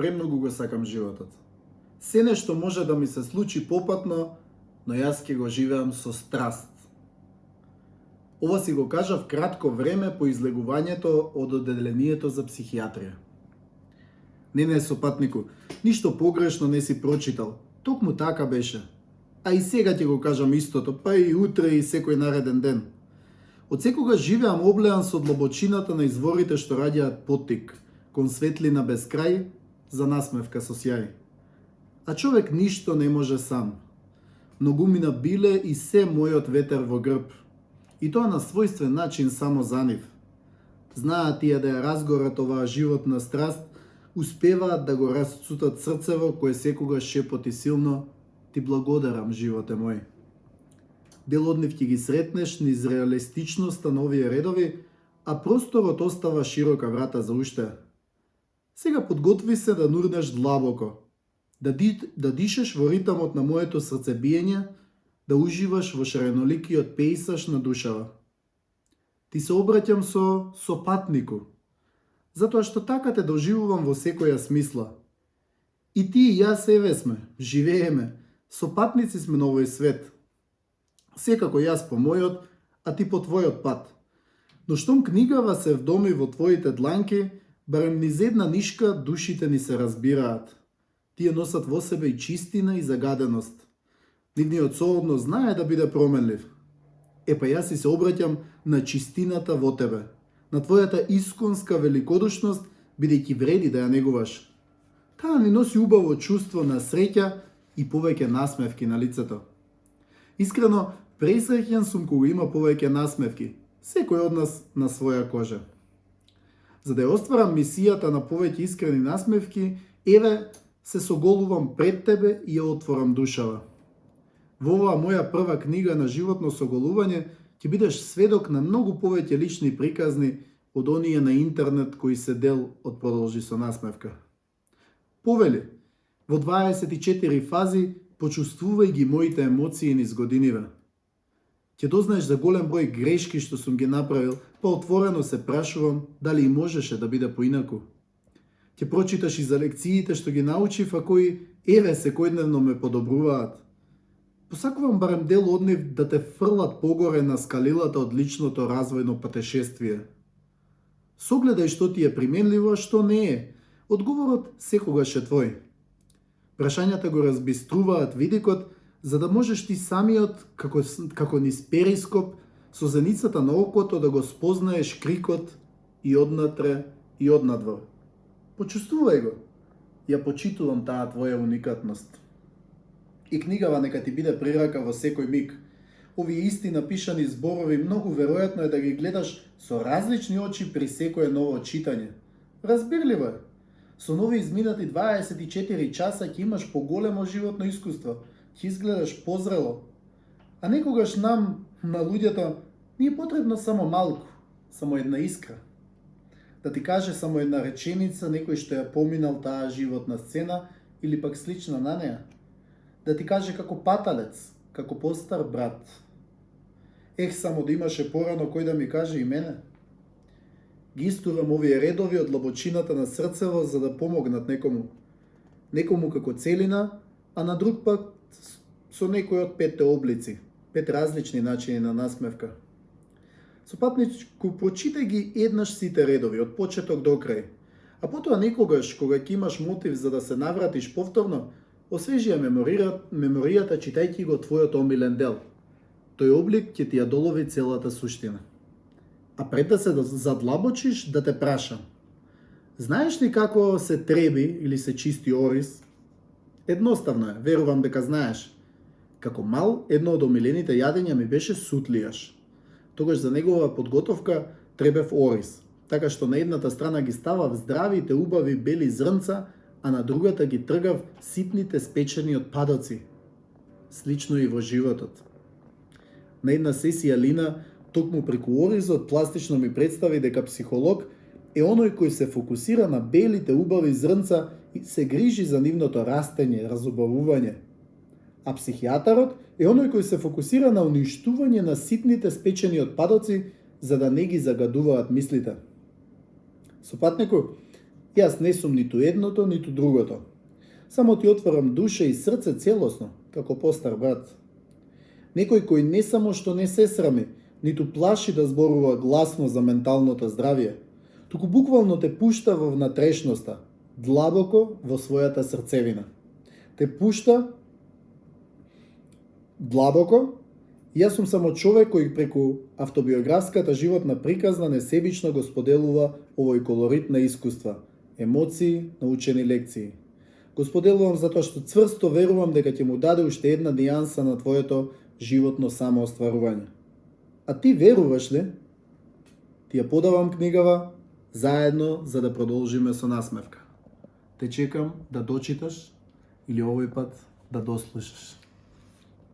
премногу го сакам животот. Се нешто може да ми се случи попатно, но јас ќе го живеам со страст. Ова си го кажав кратко време по излегувањето од одделението за психијатрија. Не, сопатнику, ништо погрешно не си прочитал. Токму така беше. А и сега ќе го кажам истото, па и утре и секој нареден ден. Од секога живеам облеан со длабочината на изворите што раѓаат поттик, кон светлина без крај, за насмевка со сјај. А човек ништо не може сам. Многумина биле и се мојот ветер во грб. И тоа на својствен начин само за нив. Знаат тие да ја разгорат оваа животна страст, успеваат да го расцутат срцево кое секогаш шепоти силно: ти благодарам, животе мој. Дел од нив ќе ги сретнеш низ реалистичноста на овие редови, а просторот остава широка врата за уште. Сега подготви се да нурнеш длабоко, да дишеш во ритамот на моето срцебиење, да уживаш во шареноликиот пејсаж на душава. Ти се обраќам со сопатнику, затоа што така те доживувам во секоја смисла. И ти и јас еве сме, живееме, сопатници сме на овој свет. Секако јас по мојот, а ти по твојот пат. Но штом книгава се вдоми во твоите дланки, барем низ една нишка душите ни се разбираат. Тие носат во себе и чистина и загаденост. Нивниот сооднос знае да биде променлив. Епа јас си се обраќам на чистината во тебе, на твојата исконска великодушност, бидејќи вреди да ја негуваш. Таа ни носи убаво чувство на среќа и повеќе насмевки на лицето. Искрено, пресреќен сум кога има повеќе насмевки, секој од нас на своја кожа. За да ја остварам мисијата на повеќе искрени насмевки, еве се соголувам пред тебе и ја отворам душава. Во оваа моја прва книга на животно соголување ќе бидеш сведок на многу повеќе лични приказни од оние на интернет кои се дел од Продолжи со насмевка. Повели, во 24 фази почувствувај ги моите емоции низ годиниве. Ќе дознаеш за голем број грешки што сум ги направил, па отворено се прашувам дали и можеше да биде поинаку. Ќе прочиташ и за лекциите што ги научив, а кои еве секојдневно ме подобруваат. Посакувам барем дел од нив да те фрлат погоре на скалилата од личното развојно патешествие. Согледај што ти е применливо, а што не е. Одговорот секогаш е твој. Прашањата го разбиструваат видикот, за да можеш ти самиот, како низ перископ, со зеницата на окото да го спознаеш крикот и однатре и однадвор. Почувствувај го. Ја почитувам таа твоја уникатност. И книгава нека ти биде прирака во секој миг. Овие исти напишани зборови многу веројатно е да ги гледаш со различни очи при секое ново читање. Разбирливо е. Со нови изминати 24 часа ќе имаш поголемо животно искуство, ќе изгледаш позрело. А некогаш нам, на луѓето, ни е потребно само малку, само една искра. Да ти каже само една реченица некој што ја поминал таа животна сцена или пак слична на неа. Да ти каже како паталец, како постар брат. Само да имаше порано кој да ми каже и мене. Ги истурам овие редови од длабочината на срцево за да помогнат некому. Некому како целина, а на друг пат со некој од 5 облици, 5 различни начини на насмевка. Сопатничку, прочитај ги еднаш сите редови, од почеток до крај. А потоа некогаш, кога ќе имаш мотив за да се навратиш повторно, освежи ја меморијата читајќи го твојот омилен дел. Тој облик ќе ти ја долови целата суштина. А пред да се задлабочиш, да те прашам. Знаеш ли како се треби или се чисти ориз? Едноставно е, верувам дека знаеш. Како мал, едно од омилените јадења ми беше сутлијаш. Тогаш за негова подготовка требев ориз, така што на едната страна ги ставав здравите, убави бели зрнца, а на другата ги тргав ситните спечени отпадоци. Слично и во животот. На една сесија Лина, токму преку оризот, пластично ми представи дека психолог е оној кој се фокусира на белите убави зрнца и се грижи за нивното растење, разубавување. А психијатарот е оној кој се фокусира на уништување на ситните спечени отпадоци за да не ги загадуваат мислите. Сопатнику, Јас не сум ниту едното, ниту другото. Само ти отворам душа и срце целосно, како постар брат. Некој кој не само што не се срами, ниту плаши да зборува гласно за менталното здравје, туку буквално те пушта во внатрешноста, длабоко во својата срцевина. Те пушта длабоко. Јас сум само човек кој преку автобиографската животна приказна несебично го споделува овој колорит на искуства, емоции, научени лекции. Го споделувам затоа што цврсто верувам дека ќе му даде уште една нијанса на твоето животно самоостварување. А ти веруваш ли? Ти ја подавам книгава заедно за да продолжиме со насмевка. Те чекам да дочиташ или овој пат да дослушаш.